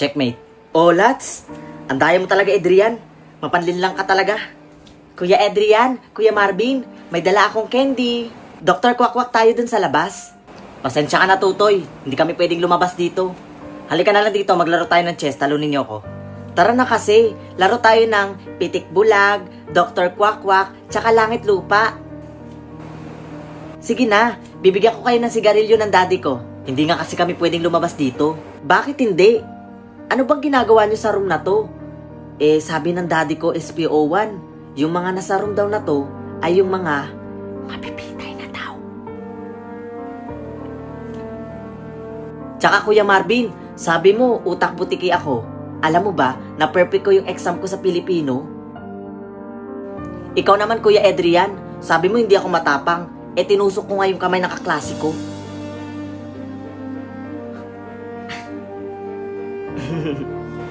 Checkmate. Oh, Lats. Andaya mo talaga, Adrian. Mapanlin lang ka talaga. Kuya Adrian, Kuya Marvin, may dala akong candy. Dr. Kwakwak tayo dun sa labas. Pasensya ka na, Tutoy. Hindi kami pwedeng lumabas dito. Halika na lang dito, maglaro tayo ng chess. Talunin niyo ako. Tara na kasi. Laro tayo ng Pitik Bulag, Dr. Kwakwak, tsaka Langit Lupa. Sige na, bibigyan ko kayo ng sigarilyo ng daddy ko. Hindi nga kasi kami pwedeng lumabas dito. Bakit hindi? Ano bang ginagawa niyo sa room na to? Eh, sabi ng daddy ko, SPO1. Yung mga nasa room daw na to ay yung mga mapipitay na tao. Tsaka Kuya Marvin, sabi mo, utak butiki ako. Alam mo ba, na perfect ko yung exam ko sa Pilipino? Ikaw naman, Kuya Adrian, sabi mo hindi ako matapang. Eh, tinusok ko nga yung kamay ng kaklase ko.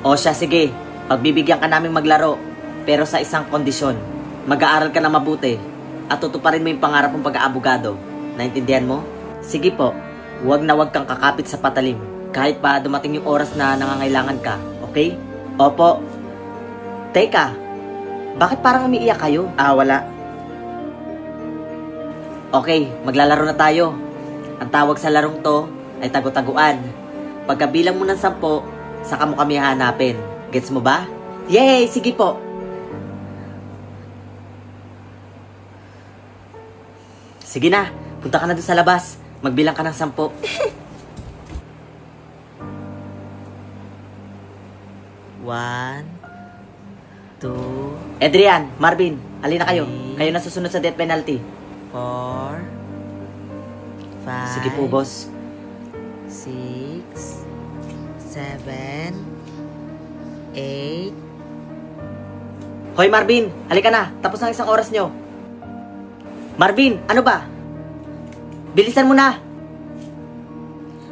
O siya, sige. Pagbibigyan ka namin maglaro. Pero sa isang kondisyon. Mag-aaral ka na mabuti. At tutuparin mo yung pangarap mong pag-aabogado. Naintindihan mo? Sige po. Huwag na huwag kang kakapit sa patalim. Kahit pa dumating yung oras na nangangailangan ka. Okay? Opo. Teka. Bakit parang umiiyak kayo? Ah, wala. Okay, maglalaro na tayo. Ang tawag sa larong to ay tagu-taguan. Pagkabilang mo ng 10, saka mo kami hahanapin. Gets mo ba? Yay! Sige po. Sige na, punta ka na doon sa labas. Magbilang ka ng 10. 1, 2... Adrian, Marvin, halina kayo. Kayo na susunod sa death penalty. 4, 5... Sige po, boss. 6, 7, 8... Hoy, Marvin, halika na. Tapos ng isang oras nyo. Marvin, ano ba? Bilisan mo na.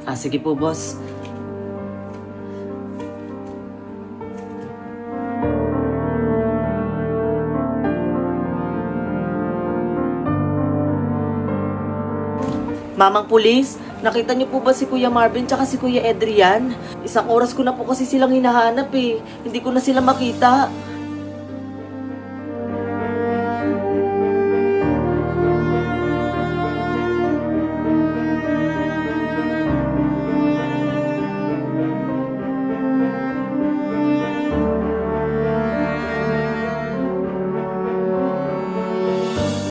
Ah, sige po, boss. Mamang pulis, nakita niyo po ba si Kuya Marvin tsaka si Kuya Adrian? Isang oras ko na po kasi silang hinahanap eh. Hindi ko na sila makita.